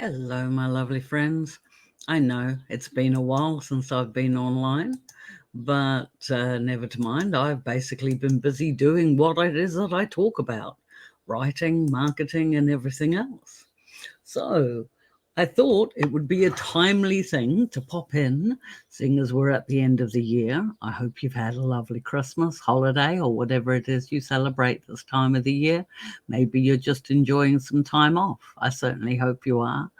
Hello, my lovely friends. I know it's been a while since I've been online, but never to mind. I've basically been busy doing what it is that I talk about writing, marketing, and everything else. So I thought it would be a timely thing to pop in, seeing as we're at the end of the year. I hope you've had a lovely Christmas, holiday, or whatever it is you celebrate this time of the year. Maybe you're just enjoying some time off. I certainly hope you are.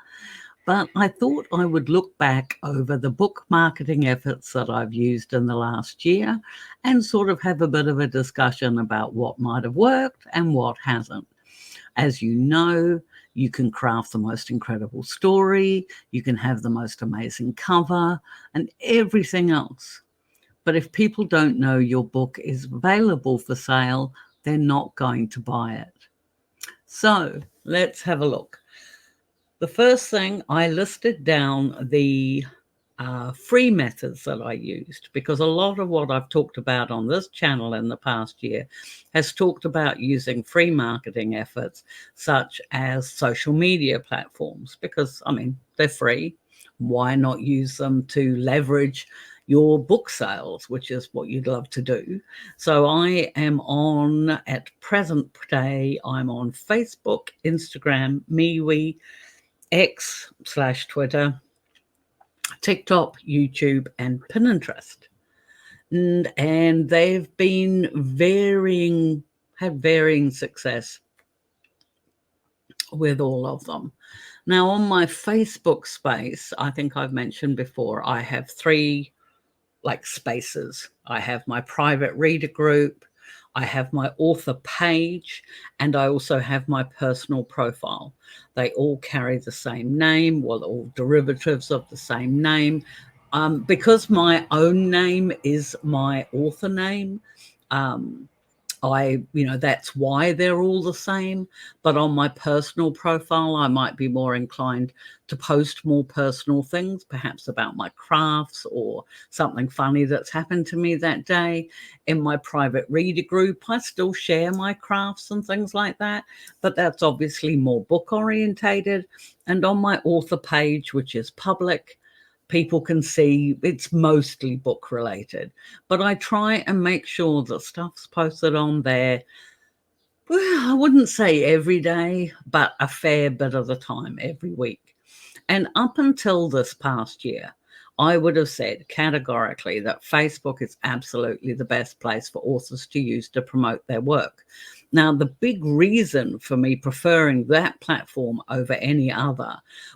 But I thought I would look back over the book marketing efforts that I've used in the last year and sort of have a bit of a discussion about what might have worked and what hasn't. As you know, you can craft the most incredible story, you can have the most amazing cover, and everything else. But if people don't know your book is available for sale, they're not going to buy it. So let's have a look. The first thing I listed down the free methods that I used, because a lot of what I've talked about on this channel in the past year has talked about using free marketing efforts such as social media platforms, because I mean, they're free. Why not use them to leverage your book sales, which is what you'd love to do? So I am on, at present day, I'm on Facebook, Instagram, MeWe, X/Twitter, TikTok, YouTube, and Pinterest. And they've been had varying success with all of them. Now, on my Facebook space, I think I've mentioned before, I have three like spaces. I have my private reader group, I have my author page, and I also have my personal profile. They all carry the same name, well, all derivatives of the same name. Because my own name is my author name, um, that's why they're all the same. But on my personal profile, I might be more inclined to post more personal things, perhaps about my crafts or something funny that's happened to me that day. In my private reader group, I still share my crafts and things like that, but that's obviously more book orientated. And on my author page, which is public, people can see it's mostly book related, but I try and make sure that stuff's posted on there. Well, I wouldn't say every day, but a fair bit of the time, every week. And up until this past year, I would have said categorically that Facebook is absolutely the best place for authors to use to promote their work. Now, the big reason for me preferring that platform over any other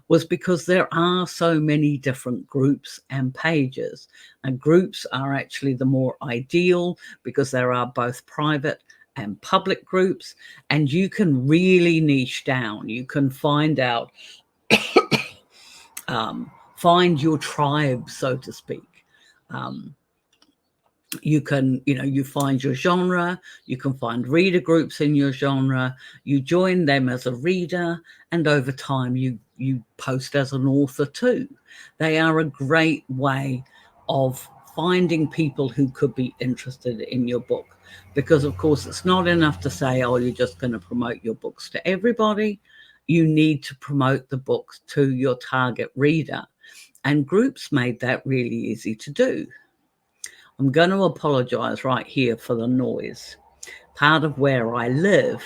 was because there are so many different groups and pages. And groups are actually the more ideal because there are both private and public groups, and you can really niche down. You can find out find your tribe, so to speak. Um, you can, you find your genre, you can find reader groups in your genre, you join them as a reader, and over time you post as an author too. They are a great way of finding people who could be interested in your book, because of course it's not enough to say, oh, you're just going to promote your books to everybody. You need to promote the books to your target reader, and groups made that really easy to do. I'm going to apologize right here for the noise. Part of where I live,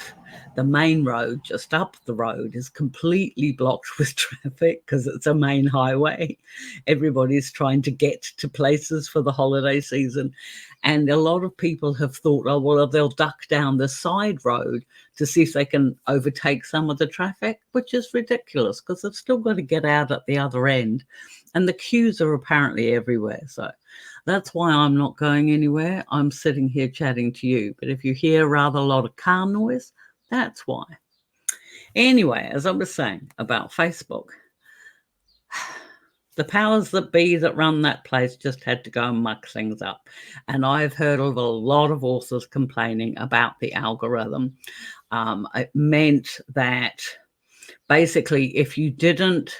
the main road just up the road is completely blocked with traffic because it's a main highway. Everybody's trying to get to places for the holiday season. And a lot of people have thought, oh, well, they'll duck down the side road to see if they can overtake some of the traffic, which is ridiculous because they've still got to get out at the other end. And the queues are apparently everywhere. So that's why I'm not going anywhere. I'm sitting here chatting to you. But if you hear rather a lot of car noise, that's why. Anyway, as I was saying about Facebook, the powers that be that run that place just had to go and muck things up. And I've heard of a lot of authors complaining about the algorithm. It meant that basically if you didn't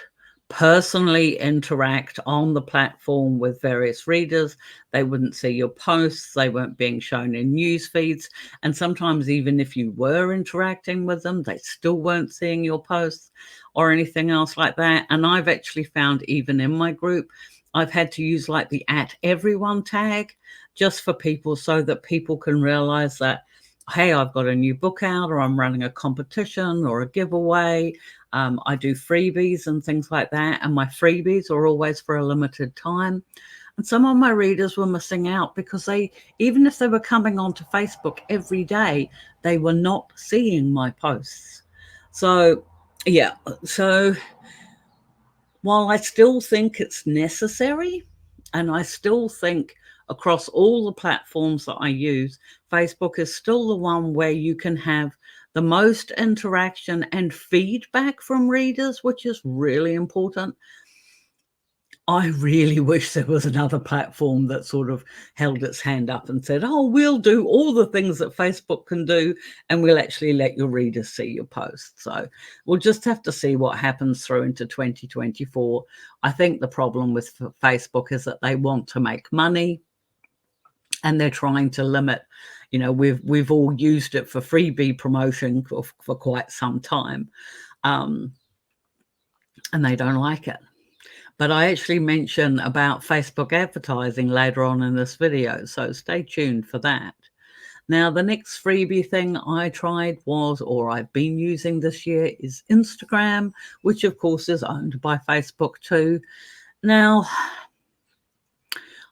personally interact on the platform with various readers. They wouldn't see your posts, they weren't being shown in news feeds, and sometimes even if you were interacting with them, they still weren't seeing your posts or anything else like that. And I've actually found, even in my group, I've had to use like the @everyone tag just for people, so that people can realize that, hey, I've got a new book out, or I'm running a competition or a giveaway. I do freebies and things like that, and my freebies are always for a limited time. And some of my readers were missing out because they, even if they were coming onto Facebook every day, they were not seeing my posts. So, yeah, so while I still think it's necessary, and I still think across all the platforms that I use, Facebook is still the one where you can have the most interaction and feedback from readers, which is really important. I really wish there was another platform that sort of held its hand up and said, oh, we'll do all the things that Facebook can do, and we'll actually let your readers see your posts. So we'll just have to see what happens through into 2024. I think the problem with Facebook is that they want to make money, and they're trying to limit, you know, we've all used it for freebie promotion for quite some time, and they don't like it. But I actually mention about Facebook advertising later on in this video, so stay tuned for that. Now, the next freebie thing I tried was, or I've been using this year, is Instagram, which of course is owned by Facebook too. Now,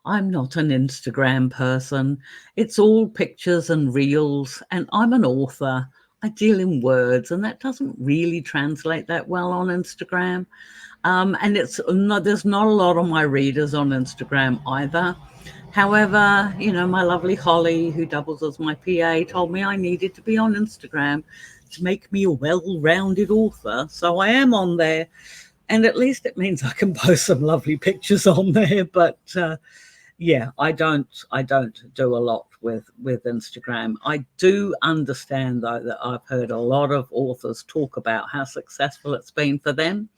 I'm not an Instagram person. It's all pictures and reels, and I'm an author. I deal in words, and that doesn't really translate that well on Instagram. And there's not a lot of my readers on Instagram either. However, you know, my lovely Holly, who doubles as my PA, told me I needed to be on Instagram to make me a well-rounded author. So I am on there, and at least it means I can post some lovely pictures on there. But yeah, I don't do a lot with Instagram. I do understand, though, that I've heard a lot of authors talk about how successful it's been for them.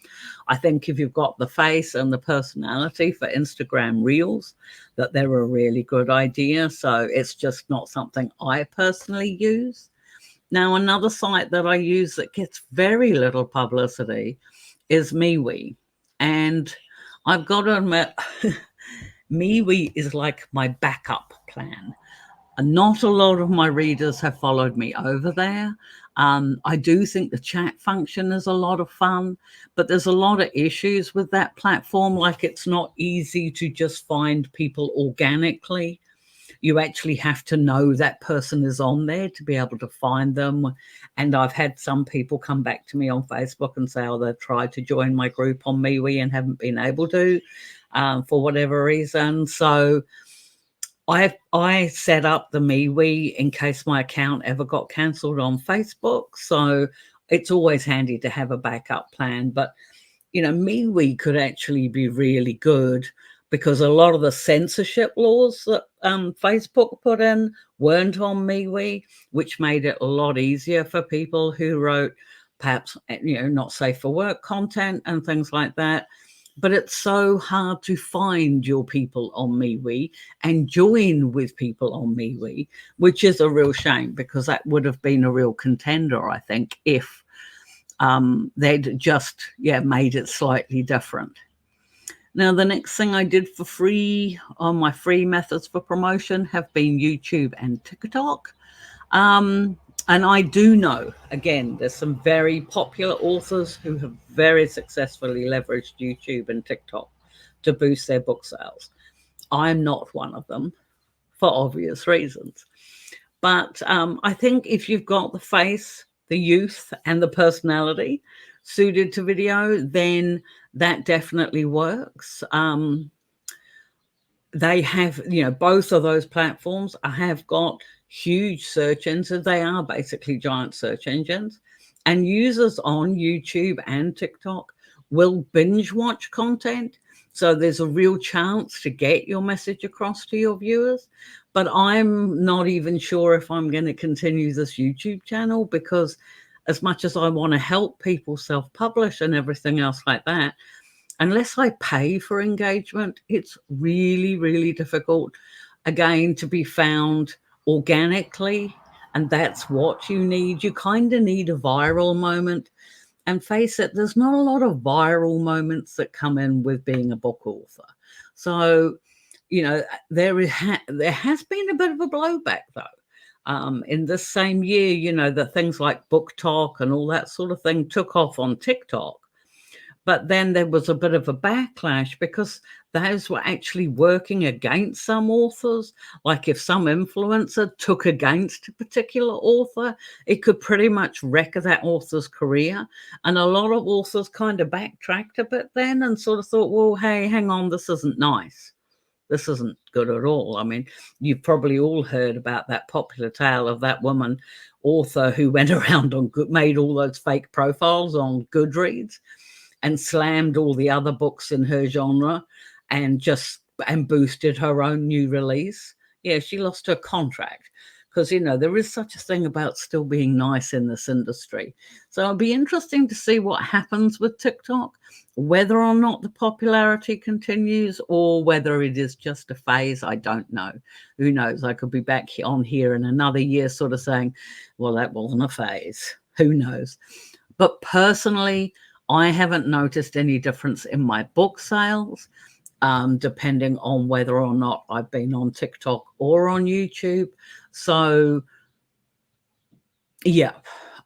I think if you've got the face and the personality for Instagram Reels, that they're a really good idea. So it's just not something I personally use. Now, another site that I use that gets very little publicity is MeWe. And I've got to admit, MeWe is like my backup plan. And not a lot of my readers have followed me over there. I do think the chat function is a lot of fun, but there's a lot of issues with that platform. Like, it's not easy to just find people organically. You actually have to know that person is on there to be able to find them. And I've had some people come back to me on Facebook and say, oh, they've tried to join my group on MeWe and haven't been able to, for whatever reason. So I set up the MeWe in case my account ever got cancelled on Facebook. So it's always handy to have a backup plan. But, you know, MeWe could actually be really good, because a lot of the censorship laws that Facebook put in weren't on MeWe, which made it a lot easier for people who wrote perhaps, you know, not safe for work content and things like that. But it's so hard to find your people on MeWe and join with people on MeWe, which is a real shame, because that would have been a real contender, I think, if they'd just made it slightly different. Now, the next thing I did for free on my free methods for promotion have been YouTube and TikTok. And I do know, again, there's some very popular authors who have very successfully leveraged YouTube and TikTok to boost their book sales. I'm not one of them, for obvious reasons. But I think if you've got the face, the youth, and the personality suited to video, then that definitely works. They have, you know, both of those platforms have got huge search engines. They are basically giant search engines, and users on YouTube and TikTok will binge watch content. So there's a real chance to get your message across to your viewers. But I'm not even sure if I'm going to continue this YouTube channel, because as much as I want to help people self-publish and everything else like that, unless I pay for engagement, it's really, really difficult, again, to be found organically. And that's what you need. You kind of need a viral moment. And face it, there's not a lot of viral moments that come in with being a book author. So, there has been a bit of a blowback though. In this same year, that things like Book Talk and all that sort of thing took off on TikTok. But then there was a bit of a backlash because those were actually working against some authors. Like if some influencer took against a particular author, it could pretty much wreck that author's career. And a lot of authors kind of backtracked a bit then and sort of thought, well, hey, hang on, this isn't nice. This isn't good at all. I mean, you've probably all heard about that popular tale of that woman author who went around made all those fake profiles on Goodreads and slammed all the other books in her genre and boosted her own new release. Yeah, she lost her contract because, there is such a thing about still being nice in this industry. So it'll be interesting to see what happens with TikTok, whether or not the popularity continues or whether it is just a phase. I don't know. Who knows? I could be back on here in another year sort of saying, well, that wasn't a phase. Who knows? But personally, I haven't noticed any difference in my book sales, depending on whether or not I've been on TikTok or on YouTube. So, yeah,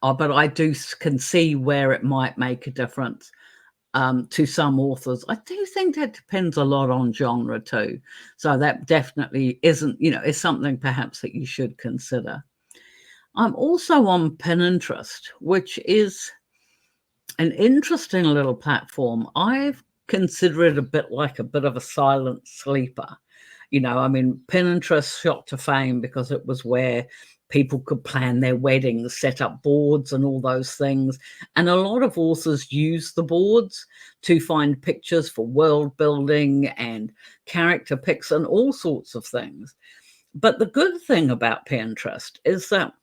but I can see where it might make a difference to some authors. I do think that depends a lot on genre too. So that definitely is something perhaps that you should consider. I'm also on Pinterest, which is an interesting little platform. I've considered it a bit of a silent sleeper. I mean, Pinterest shot to fame because it was where people could plan their weddings, set up boards and all those things. And a lot of authors use the boards to find pictures for world building and character pics and all sorts of things. But the good thing about Pinterest is that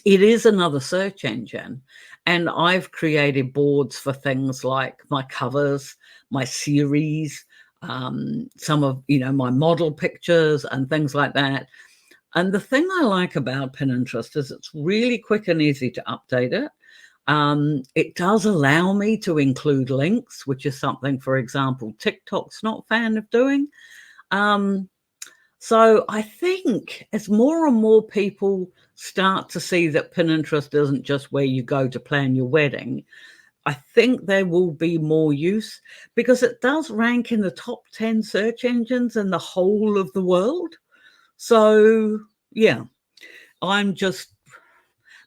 it is another search engine. And I've created boards for things like my covers, my series, some of, my model pictures and things like that. And the thing I like about Pinterest is it's really quick and easy to update it. It does allow me to include links, which is something, for example, TikTok's not a fan of doing. So I think as more and more people start to see that Pinterest isn't just where you go to plan your wedding, I think there will be more use because it does rank in the top 10 search engines in the whole of the world. So, yeah, I'm just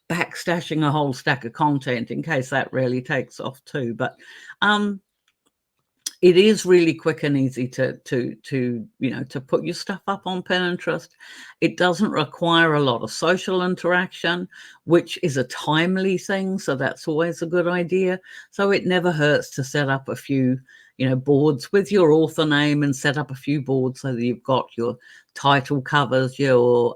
backstashing a whole stack of content in case that really takes off too. But it is really quick and easy to put your stuff up on Pinterest. It doesn't require a lot of social interaction, which is a timely thing. So that's always a good idea. So it never hurts to set up a few, boards with your author name and set up a few boards so that you've got your title covers, your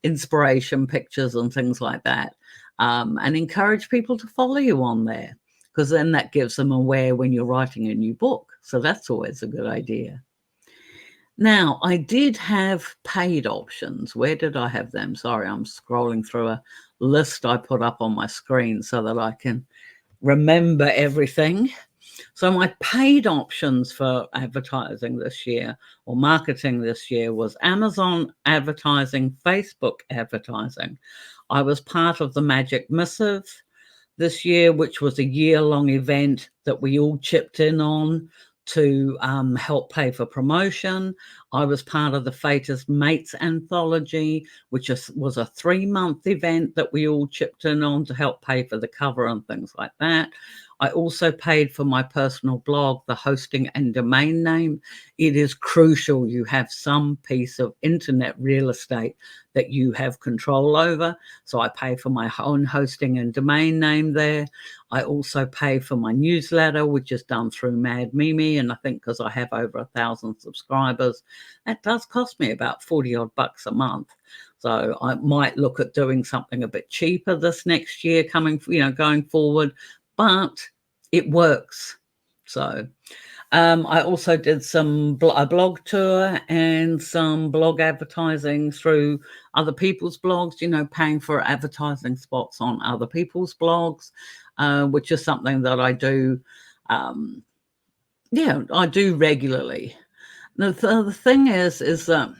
inspiration pictures and things like that. And encourage people to follow you on there, because then that gives them aware when you're writing a new book. So that's always a good idea. Now, I did have paid options. Where did I have them? Sorry, I'm scrolling through a list I put up on my screen so that I can remember everything. So my paid options for advertising this year or marketing this year was Amazon advertising, Facebook advertising. I was part of the Magic Missive this year, which was a year-long event that we all chipped in on to help pay for promotion. I was part of the Fater's Mates Anthology, which was a 3-month event that we all chipped in on to help pay for the cover and things like that. I also paid for my personal blog, the hosting and domain name. It is crucial you have some piece of internet real estate that you have control over. So I pay for my own hosting and domain name there. I also pay for my newsletter, which is done through Mad Mimi. And I think because I have over 1,000 subscribers, that does cost me about 40 odd bucks a month. So I might look at doing something a bit cheaper this next year going forward. But it works. So I also did a blog tour and some blog advertising through other people's blogs, paying for advertising spots on other people's blogs, which is something that I do. I do regularly. The thing is that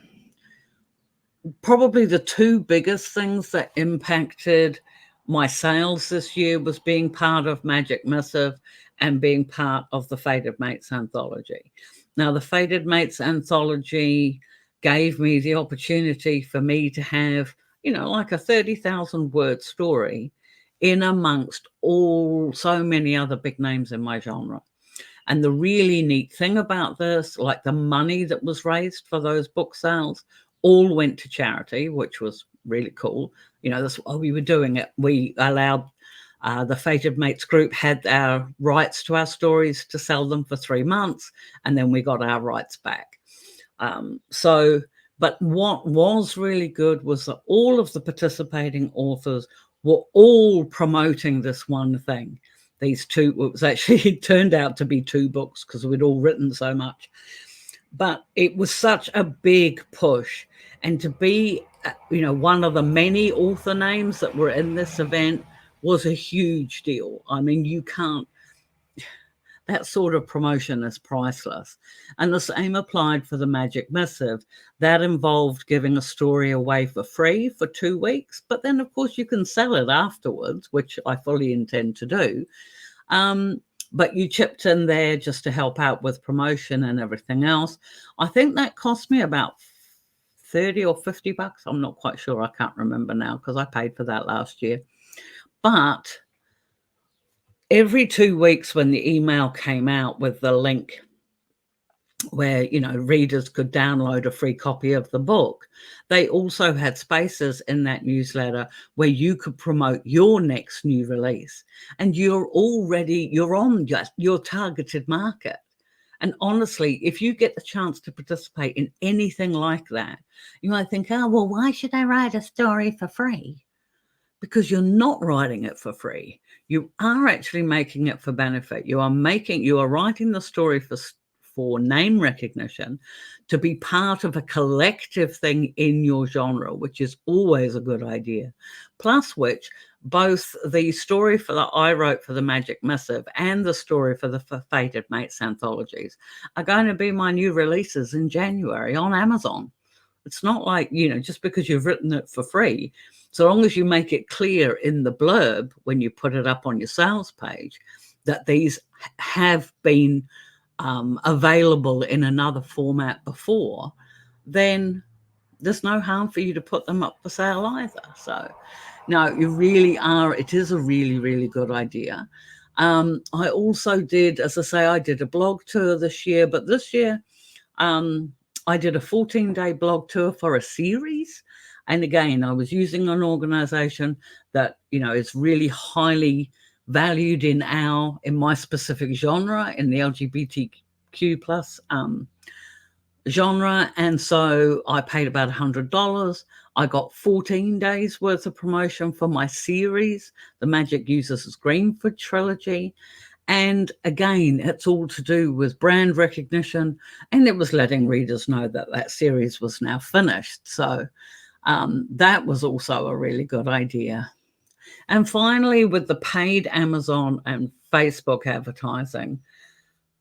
probably the two biggest things that impacted my sales this year was being part of Magic Missive and being part of the Fated Mates anthology. Now, the Fated Mates anthology gave me the opportunity for me to have, like a 30,000 word story in amongst so many other big names in my genre. And the really neat thing about this, like the money that was raised for those book sales, all went to charity, which was really cool. That's why we were doing it. We allowed the Fated Mates group had our rights to our stories to sell them for 3 months, and then we got our rights back. But what was really good was that all of the participating authors were all promoting this one thing. These two, it was actually, it turned out to be 2 books because we'd all written so much. But it was such a big push. And to be, one of the many author names that were in this event was a huge deal. I mean, that sort of promotion is priceless. And the same applied for the Magic Missive. That involved giving a story away for free for 2 weeks. But then, of course, you can sell it afterwards, which I fully intend to do. But you chipped in there just to help out with promotion and everything else. I think that cost me about 30 or 50 bucks. I'm not quite sure. I can't remember now because I paid for that last year. But every 2 weeks when the email came out with the link where, readers could download a free copy of the book, they also had spaces in that newsletter where you could promote your next new release. And you're on your targeted market. And honestly, if you get the chance to participate in anything like that, you might think, oh, well, why should I write a story for free? Because you're not writing it for free. You are actually making it for benefit. You are writing the story for name recognition, to be part of a collective thing in your genre, which is always a good idea. Plus which, both the story that I wrote for the Magic Missive and the story for the Fated Mates anthologies are going to be my new releases in January on Amazon. It's not like, just because you've written it for free, so long as you make it clear in the blurb when you put it up on your sales page that these have been available in another format before, then there's no harm for you to put them up for sale either. So no, it is a really, really good idea. I also did, as I say, I did a blog tour this year, but this year I did a 14-day blog tour for a series. And again, I was using an organization that, is really highly valued in my specific genre, in the LGBTQ plus genre. And so I paid about $100. I got 14 days worth of promotion for my series, the Magic Users Greenford trilogy. And again, it's all to do with brand recognition, and it was letting readers know that that series was now finished. So that was also a really good idea. And finally, with the paid Amazon and Facebook advertising,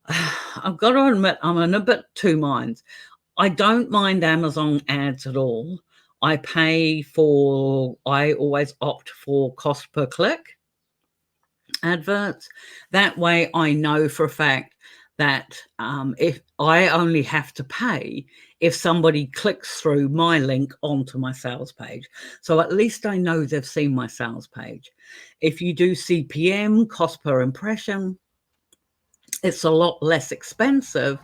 I've got to admit, I'm in a bit 2 minds. I don't mind Amazon ads at all. I always opt for cost per click adverts. That way I know for a fact that if I only have to pay if somebody clicks through my link onto my sales page. So at least I know they've seen my sales page. If you do CPM, cost per impression, it's a lot less expensive,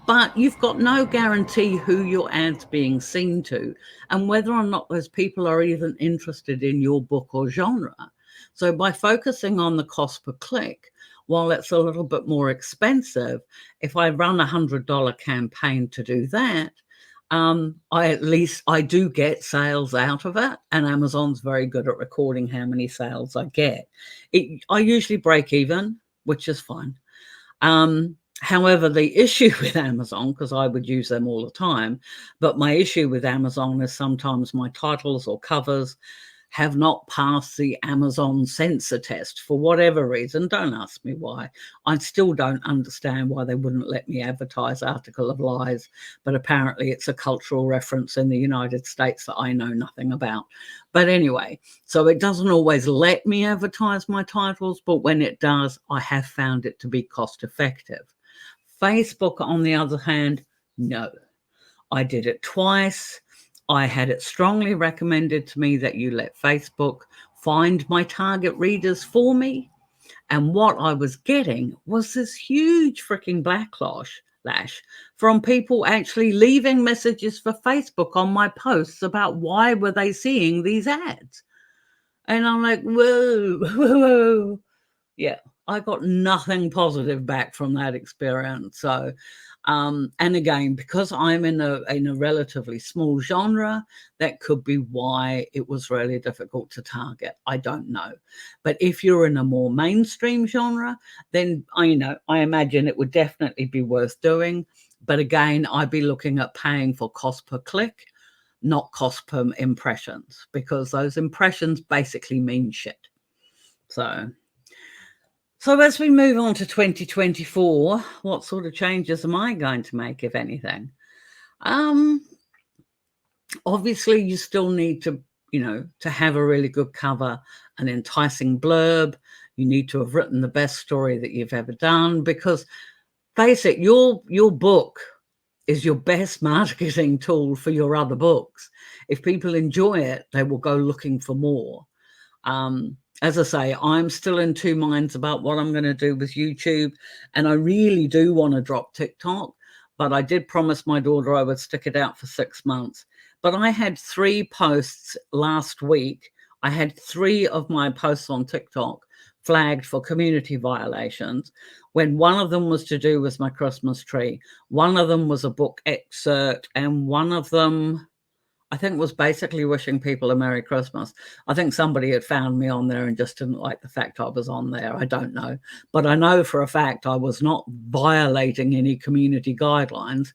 but you've got no guarantee who your ad's being seen to and whether or not those people are even interested in your book or genre. So by focusing on the cost per click, while it's a little bit more expensive, if I run a $100 campaign to do that, I do get sales out of it, and Amazon's very good at recording how many sales I get. I usually break even, which is fine. However, the issue with Amazon, because I would use them all the time, but my issue with Amazon is sometimes my titles or covers have not passed the Amazon censor test for whatever reason. Don't ask me why. I still don't understand why they wouldn't let me advertise Article of Lies, but apparently it's a cultural reference in the United States that I know nothing about. But anyway, so it doesn't always let me advertise my titles, but when it does, I have found it to be cost effective. Facebook, on the other hand, no. I did it twice. I had it strongly recommended to me that you let Facebook find my target readers for me. And what I was getting was this huge freaking backlash from people actually leaving messages for Facebook on my posts about why were they seeing these ads. And I'm like, whoa, whoa. Yeah, I got nothing positive back from that experience. So, and again, because I'm in a relatively small genre, that could be why it was really difficult to target. I don't know. But if you're in a more mainstream genre, then I imagine it would definitely be worth doing. But again, I'd be looking at paying for cost per click, not cost per impressions, because those impressions basically mean shit. So as we move on to 2024, what sort of changes am I going to make, if anything? Obviously, you still need to, to have a really good cover, an enticing blurb. You need to have written the best story that you've ever done, because face it, your book is your best marketing tool for your other books. If people enjoy it, they will go looking for more. As I say, I'm still in two minds about what I'm going to do with YouTube, and I really do want to drop TikTok, but I did promise my daughter I would stick it out for 6 months. But I had 3 posts last week. I had 3 of my posts on TikTok flagged for community violations, when one of them was to do with my Christmas tree, one of them was a book excerpt, and one of them, I think, was basically wishing people a Merry Christmas. I think somebody had found me on there and just didn't like the fact I was on there. I don't know. But I know for a fact I was not violating any community guidelines.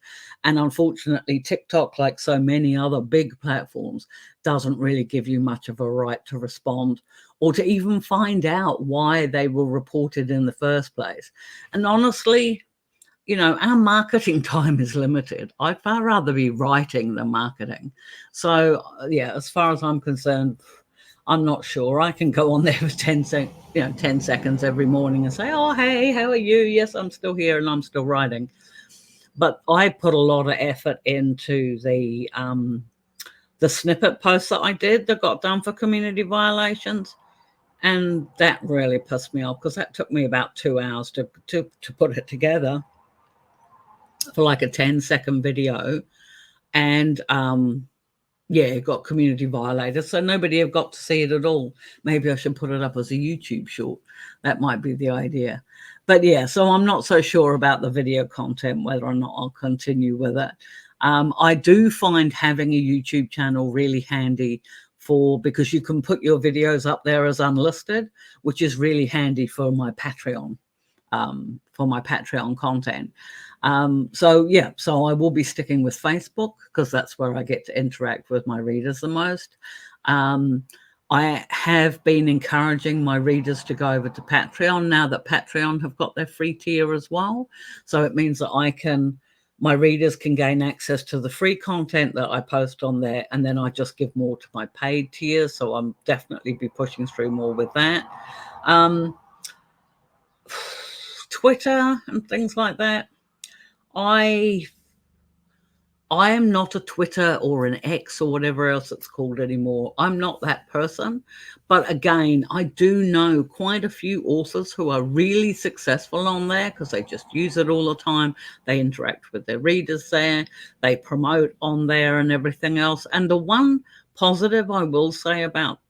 And unfortunately, TikTok, like so many other big platforms, doesn't really give you much of a right to respond or to even find out why they were reported in the first place. And honestly, our marketing time is limited. I'd far rather be writing than marketing. So, yeah, as far as I'm concerned, I'm not sure. I can go on there for 10 seconds every morning and say, oh, hey, how are you? Yes, I'm still here and I'm still writing. But I put a lot of effort into the snippet posts that I did that got done for community violations. And that really pissed me off, because that took me about 2 hours to put it together for like a 10-second video, and it got community violated, so nobody have got to see it at all. Maybe I should put it up as a YouTube short. That might be the idea. But yeah, so I'm not so sure about the video content, whether or not I'll continue with it. I do find having a YouTube channel really handy, because you can put your videos up there as unlisted, which is really handy for my Patreon, content. So I will be sticking with Facebook, because that's where I get to interact with my readers the most. I have been encouraging my readers to go over to Patreon now that Patreon have got their free tier as well. So it means that my readers can gain access to the free content that I post on there, and then I just give more to my paid tier. So I'm definitely be pushing through more with that. Twitter and things like that. I am not a Twitter or an X or whatever else it's called anymore. I'm not that person. But again, I do know quite a few authors who are really successful on there, because they just use it all the time. They interact with their readers there. They promote on there and everything else. And the one positive I will say about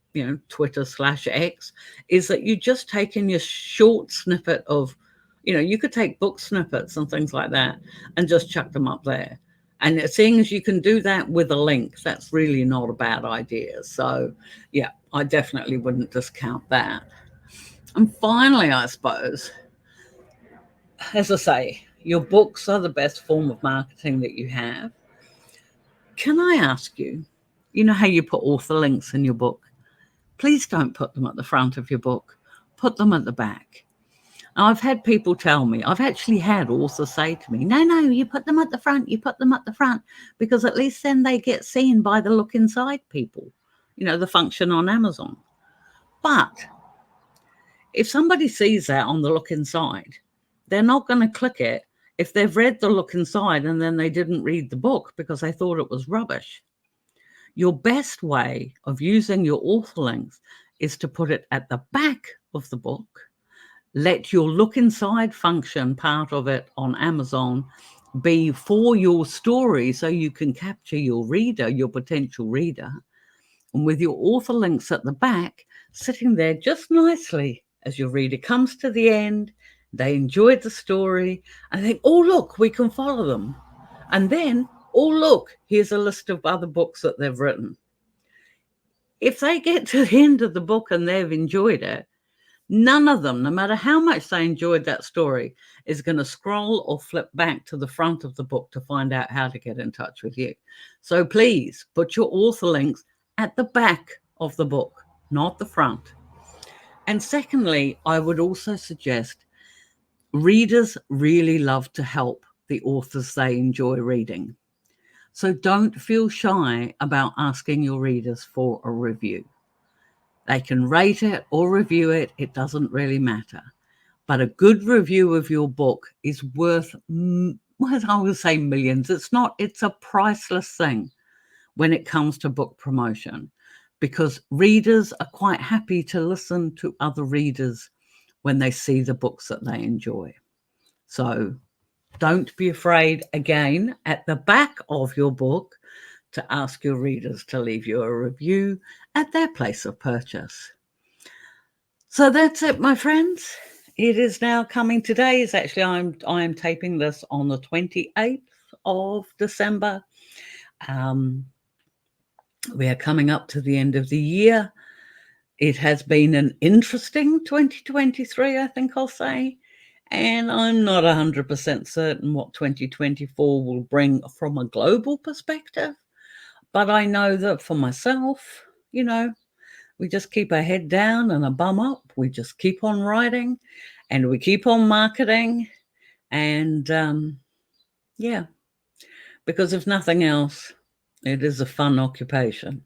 Twitter/X is that you just take in your short snippet of, you could take book snippets and things like that and just chuck them up there. And seeing as you can do that with a link, that's really not a bad idea. So, yeah, I definitely wouldn't discount that. And finally, I suppose, as I say, your books are the best form of marketing that you have. Can I ask you, you know how you put author links in your book? Please don't put them at the front of your book. Put them at the back. Now, I've had people tell me, I've actually had authors say to me, no, you put them at the front, you put them at the front, because at least then they get seen by the look inside people, the function on Amazon. But if somebody sees that on the look inside, they're not going to click it if they've read the look inside and then they didn't read the book because they thought it was rubbish. Your best way of using your author links is to put it at the back of the book. Let your look inside function, part of it on Amazon, be for your story so you can capture your reader, your potential reader. And with your author links at the back, sitting there just nicely as your reader comes to the end, they enjoyed the story and think, oh, look, we can follow them. And then, oh, look, here's a list of other books that they've written. If they get to the end of the book and they've enjoyed it, none of them, no matter how much they enjoyed that story, is going to scroll or flip back to the front of the book to find out how to get in touch with you. So please put your author links at the back of the book, not the front. And secondly, I would also suggest readers really love to help the authors they enjoy reading. So don't feel shy about asking your readers for a review. They can rate it or review it. It doesn't really matter. But a good review of your book is worth, well, I would say millions. It's a priceless thing when it comes to book promotion, because readers are quite happy to listen to other readers when they see the books that they enjoy. So don't be afraid, again, at the back of your book, to ask your readers to leave you a review at their place of purchase. So that's it, my friends. It is now coming. Today is actually, I am taping this on the 28th of December. We are coming up to the end of the year. It has been an interesting 2023, I think I'll say. And I'm not 100% certain what 2024 will bring from a global perspective. But I know that for myself, we just keep our head down and a bum up. We just keep on writing and we keep on marketing. And because if nothing else, it is a fun occupation.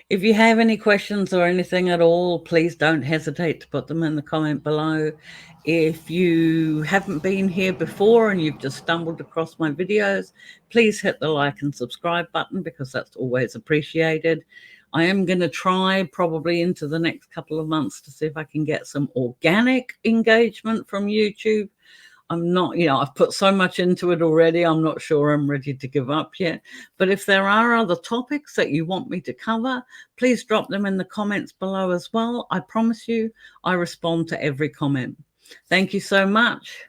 If you have any questions or anything at all, please don't hesitate to put them in the comment below. If you haven't been here before and you've just stumbled across my videos, please hit the like and subscribe button, because that's always appreciated. I am going to try probably into the next couple of months to see if I can get some organic engagement from YouTube. I'm not, I've put so much into it already. I'm not sure I'm ready to give up yet. But if there are other topics that you want me to cover, please drop them in the comments below as well. I promise you, I respond to every comment. Thank you so much.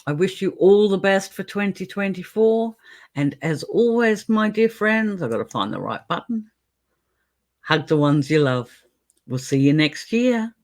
I wish you all the best for 2024. And as always, my dear friends, I've got to find the right button. Hug the ones you love. We'll see you next year.